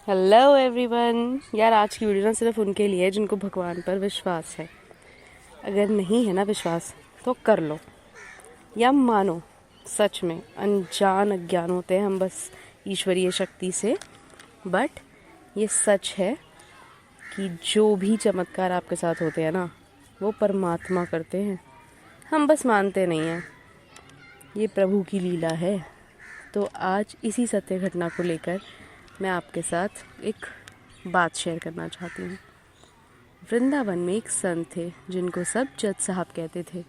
Hello everyone. यार आज की वीडियो ना सिर्फ उनके लिए है जिनको भगवान पर विश्वास है। अगर नहीं है ना विश्वास तो कर लो या मानो। सच में अनजान अज्ञान होते हैं हम बस ईश्वरीय शक्ति से। बट ये सच है कि जो भी चमत्कार आपके साथ होते हैं ना वो परमात्मा करते हैं, हम बस मानते नहीं हैं। ये प्रभु की लीला है। तो आज इसी सत्य घटना को लेकर मैं आपके साथ एक बात शेयर करना चाहती हूँ। वृंदावन में एक संत थे जिनको सब जज साहब कहते थे।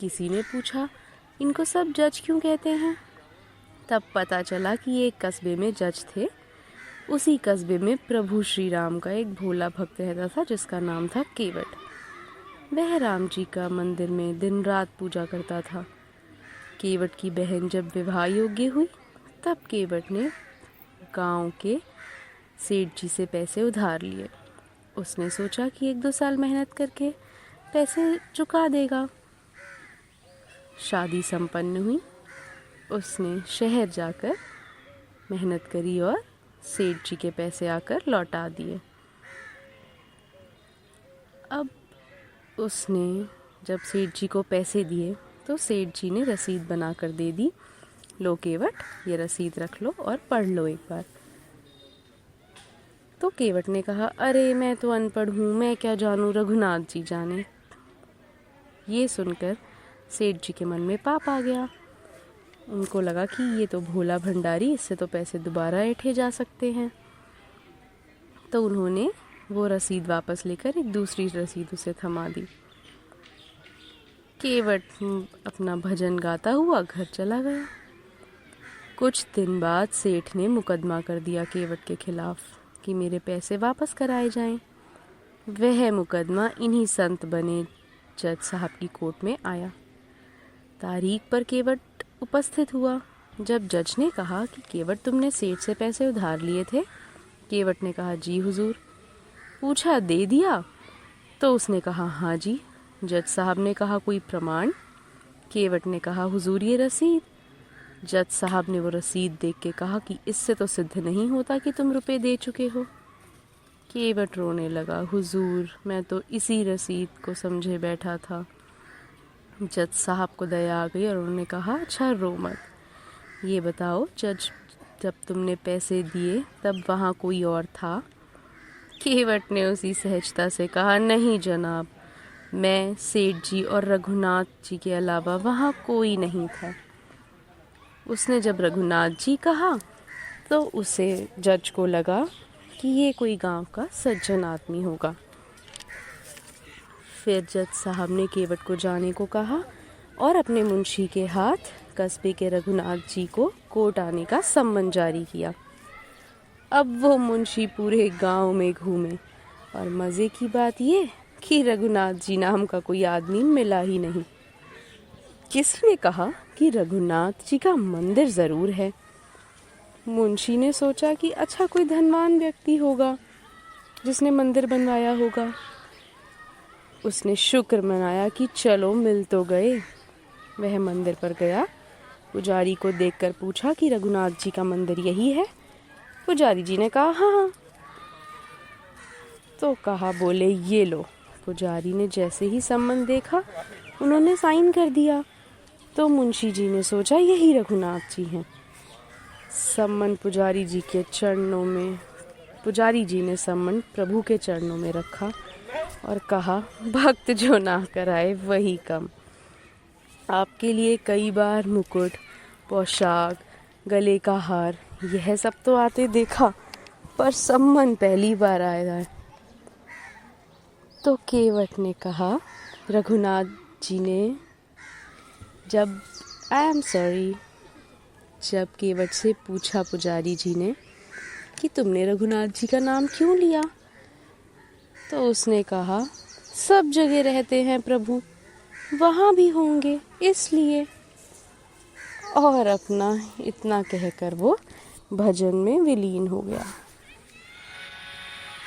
किसी ने पूछा इनको सब जज क्यों कहते हैं? तब पता चला कि ये एक कस्बे में जज थे। उसी कस्बे में प्रभु श्री राम का एक भोला भक्त रहता था जिसका नाम था केवट। वह राम जी का मंदिर में दिन रात पूजा करता था। केवट की बहन जब विवाह योग्य हुई तब केवट ने गांव के सेठ जी से पैसे उधार लिए। उसने सोचा कि 1-2 साल मेहनत करके पैसे चुका देगा। शादी संपन्न हुई। उसने शहर जाकर मेहनत करी और सेठ जी के पैसे आकर लौटा दिए। अब उसने जब सेठ जी को पैसे दिए तो सेठ जी ने रसीद बनाकर दे दी, लो केवट ये रसीद रख लो और पढ़ लो एक बार। तो केवट ने कहा अरे मैं तो अनपढ़ हूँ, मैं क्या जानूँ, रघुनाथ जी जाने। ये सुनकर सेठ जी के मन में पाप आ गया। उनको लगा कि ये तो भोला भंडारी, इससे तो पैसे दोबारा ऐंठे जा सकते हैं। तो उन्होंने वो रसीद वापस लेकर एक दूसरी रसीद उसे थमा दी। केवट अपना भजन गाता हुआ घर चला गया। कुछ दिन बाद सेठ ने मुकदमा कर दिया केवट के खिलाफ कि मेरे पैसे वापस कराए जाएं। वह मुकदमा इन्हीं संत बने जज साहब की कोर्ट में आया। तारीख पर केवट उपस्थित हुआ। जब जज ने कहा कि केवट तुमने सेठ से पैसे उधार लिए थे? केवट ने कहा जी हुजूर। पूछा दे दिया? तो उसने कहा हाँ जी। जज साहब ने कहा कोई प्रमाण? केवट ने कहा हुजूर ये रसीद। जज साहब ने वो रसीद देख के कहा कि इससे तो सिद्ध नहीं होता कि तुम रुपए दे चुके हो। केवट रोने लगा, हुजूर मैं तो इसी रसीद को समझे बैठा था। जज साहब को दया आ गई और उन्होंने कहा अच्छा रो मत। ये बताओ जज जब तुमने पैसे दिए तब वहाँ कोई और था? केवट ने उसी सहजता से कहा नहीं जनाब, मैं सेठ जी और रघुनाथ जी के अलावा वहाँ कोई नहीं था। उसने जब रघुनाथ जी कहा तो उसे जज को लगा कि ये कोई गांव का सज्जन आदमी होगा। फिर जज साहब ने केवट को जाने को कहा और अपने मुंशी के हाथ कस्बे के रघुनाथ जी को कोर्ट आने का सम्मन जारी किया। अब वो मुंशी पूरे गांव में घूमे और मज़े की बात ये कि रघुनाथ जी नाम का कोई आदमी मिला ही नहीं। किसी ने कहा कि रघुनाथ जी का मंदिर ज़रूर है। मुंशी ने सोचा कि अच्छा कोई धनवान व्यक्ति होगा जिसने मंदिर बनवाया होगा। उसने शुक्र मनाया कि चलो मिल तो गए। वह मंदिर पर गया। पुजारी को देखकर पूछा कि रघुनाथ जी का मंदिर यही है? पुजारी जी ने कहा हाँ। तो कहा बोले ये लो। पुजारी ने जैसे ही सम्मन देखा उन्होंने साइन कर दिया। तो मुंशी जी ने सोचा यही रघुनाथ जी हैं। सम्मन पुजारी जी के चरणों में, पुजारी जी ने सम्मन प्रभु के चरणों में रखा और कहा भक्त जो ना कराए वही कम। आपके लिए कई बार मुकुट, पोशाक, गले का हार यह सब तो आते देखा, पर सम्मन पहली बार आया है। तो केवट ने कहा रघुनाथ जी ने जब केवट से पूछा पुजारी जी ने कि तुमने रघुनाथ जी का नाम क्यों लिया? तो उसने कहा सब जगह रहते हैं प्रभु, वहाँ भी होंगे इसलिए। और अपना इतना कहकर वो भजन में विलीन हो गया।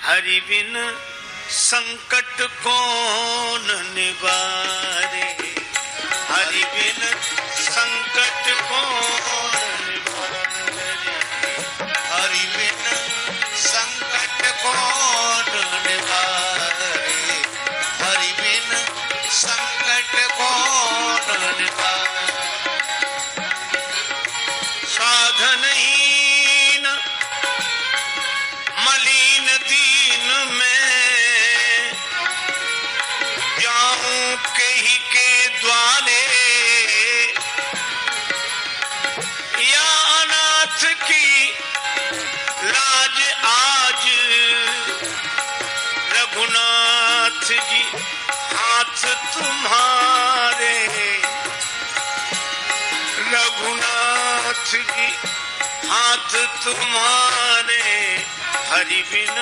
हरि बिन संकट कौन निवारे, हरि बिन संकट कौन निवारे, हरि बिन तुम्हारे, हरि बिन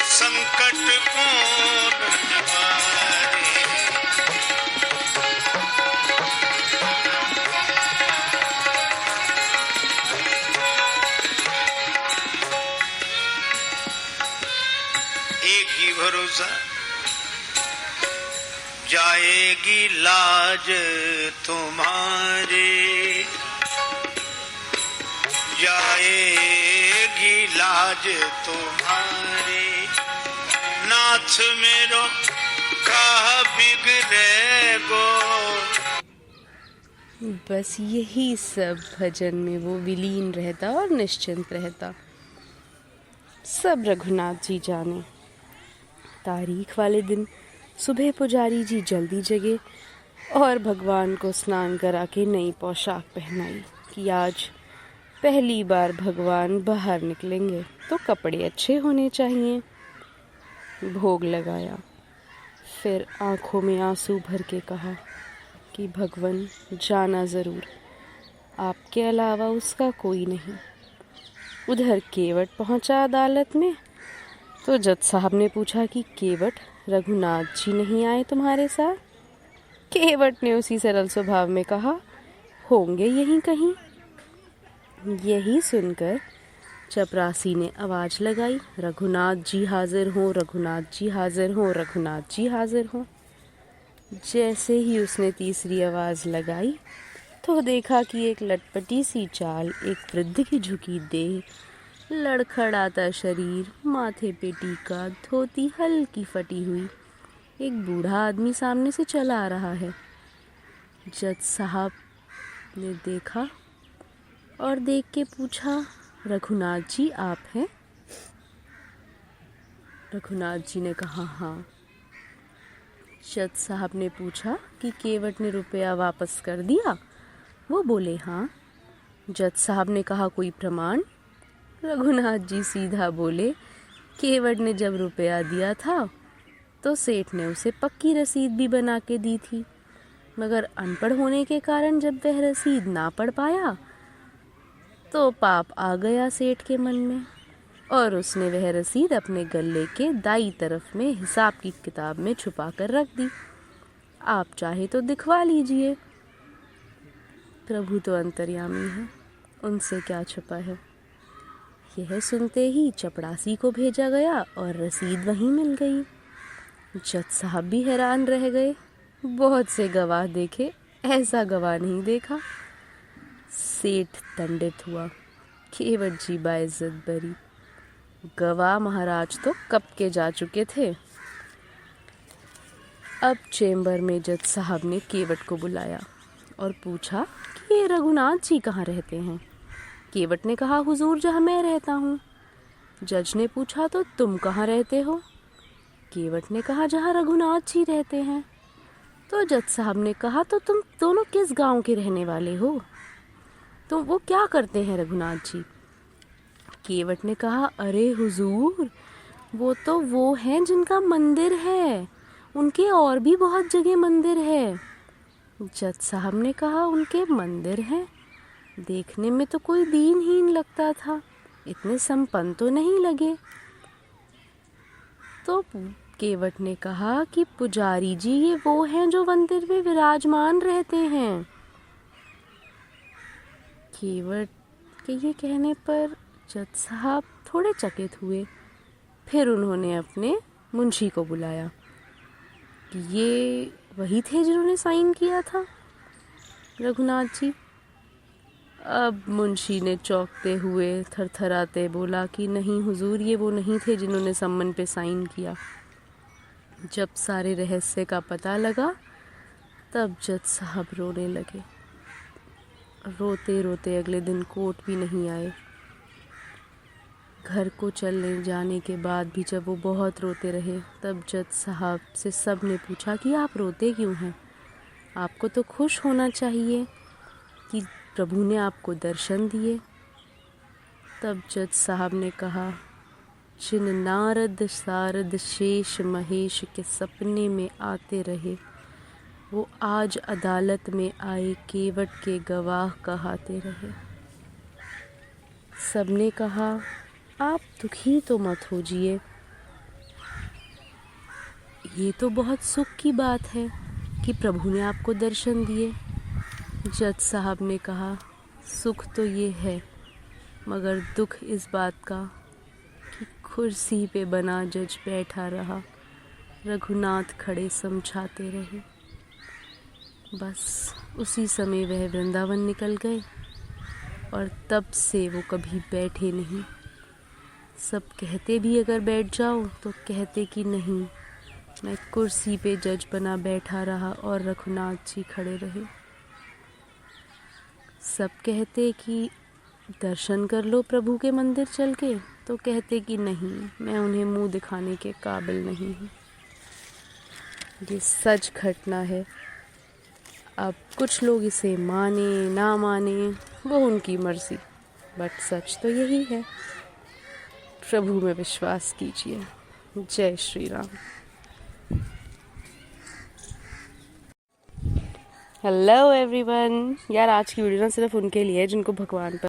संकट कौन निवारे। एक ही भरोसा, जाएगी लाज तुम्हारी, जाएगी लाज तुम्हारी, नाथ मेरो कहा बिगड़े गो। बस यही सब भजन में वो विलीन रहता और निश्चिंत रहता। सब रघुनाथ जी जाने। तारीख वाले दिन सुबह पुजारी जी जल्दी जगे और भगवान को स्नान करा के नई पोशाक पहनाई कि आज पहली बार भगवान बाहर निकलेंगे तो कपड़े अच्छे होने चाहिए। भोग लगाया, फिर आंखों में आंसू भर के कहा कि भगवान जाना ज़रूर, आपके अलावा उसका कोई नहीं। उधर केवट पहुंचा अदालत में तो जज साहब ने पूछा कि केवट, रघुनाथ जी नहीं आए तुम्हारे साथ? केवट ने उसी सरल स्वभाव में कहा, होंगे यहीं कहीं। यही सुनकर चपरासी ने आवाज लगाई, रघुनाथ जी हाजिर हो, रघुनाथ जी हाजिर हो, रघुनाथ जी हाजिर हो। जैसे ही उसने तीसरी आवाज लगाई तो देखा कि एक लटपटी सी चाल, एक वृद्ध की झुकी देह, लड़खड़ाता शरीर, माथे पे टीका, धोती हल्की फटी हुई, एक बूढ़ा आदमी सामने से चला आ रहा है। जज साहब ने देखा और देख के पूछा, रघुनाथ जी आप हैं? रघुनाथ जी ने कहा हाँ। जज साहब ने पूछा कि केवट ने रुपया वापस कर दिया? वो बोले हाँ। जज साहब ने कहा कोई प्रमाण? रघुनाथ जी सीधा बोले, केवट ने जब रुपया दिया था तो सेठ ने उसे पक्की रसीद भी बना के दी थी, मगर अनपढ़ होने के कारण जब वह रसीद ना पढ़ पाया तो पाप आ गया सेठ के मन में और उसने वह रसीद अपने गले के दाई तरफ में हिसाब की किताब में छुपा कर रख दी। आप चाहे तो दिखवा लीजिए, प्रभु तो अंतर्यामी है, उनसे क्या छुपा है। यह सुनते ही चपरासी को भेजा गया और रसीद वहीं मिल गई। जज साहब भी हैरान रह गए। बहुत से गवाह देखे, ऐसा गवाह नहीं देखा। सेठ दंडित हुआ, केवट जी बाइज्जत बरी। गवाह महाराज तो कब के जा चुके थे। अब चेंबर में जज साहब ने केवट को बुलाया और पूछा कि ये रघुनाथ जी कहाँ रहते हैं। केवट ने कहा हुजूर जहाँ मैं रहता हूँ। जज ने पूछा तो तुम कहाँ रहते हो? केवट ने कहा जहाँ रघुनाथ जी रहते हैं। तो जज साहब ने कहा तो तुम दोनों किस गांव के रहने वाले हो? तो वो क्या करते हैं रघुनाथ जी? केवट ने कहा अरे हुजूर, वो हैं जिनका मंदिर है, उनके और भी बहुत जगह मंदिर है। जज साहब ने कहा उनके मंदिर हैं, देखने में तो कोई दीनहीन लगता था, इतने संपन्न तो नहीं लगे। तो केवट ने कहा कि पुजारी जी ये वो हैं जो मंदिर में विराजमान रहते हैं। केवट के ये कहने पर जज साहब थोड़े चकित हुए। फिर उन्होंने अपने मुंशी को बुलाया कि ये वही थे जिन्होंने साइन किया था रघुनाथ जी। अब मुंशी ने चौंकते हुए थरथराते बोला कि नहीं हुजूर, ये वो नहीं थे जिन्होंने सम्मन पे साइन किया। जब सारे रहस्य का पता लगा तब जज साहब रोने लगे। रोते रोते अगले दिन कोर्ट भी नहीं आए। घर को चलने जाने के बाद भी जब वो बहुत रोते रहे तब जज साहब से सब ने पूछा कि आप रोते क्यों हैं? आपको तो खुश होना चाहिए कि प्रभु ने आपको दर्शन दिए। तब जज साहब ने कहा, जिन नारद सारद शेष महेश के सपने में आते रहे वो आज अदालत में आए केवट के गवाह कहाते रहे। सबने कहा, आप दुखी तो मत होजिए, ये तो बहुत सुख की बात है कि प्रभु ने आपको दर्शन दिए। जज साहब ने कहा, सुख तो ये है, मगर दुख इस बात का कि कुर्सी पे बना जज बैठा रहा, रघुनाथ खड़े समझाते रहे। बस उसी समय वह वृंदावन निकल गए और तब से वो कभी बैठे नहीं। सब कहते भी अगर बैठ जाओ तो कहते कि नहीं, मैं कुर्सी पे जज बना बैठा रहा और रघुनाथ जी खड़े रहे। सब कहते कि दर्शन कर लो प्रभु के मंदिर चल के, तो कहते कि नहीं, मैं उन्हें मुंह दिखाने के काबिल नहीं हूँ। ये सच घटना है। अब कुछ लोग इसे माने ना माने वो उनकी मर्जी, बट सच तो यही है। प्रभु में विश्वास कीजिए। जय श्री राम। Hello everyone. यार आज की वीडियो ना सिर्फ उनके लिए है जिनको भगवान पर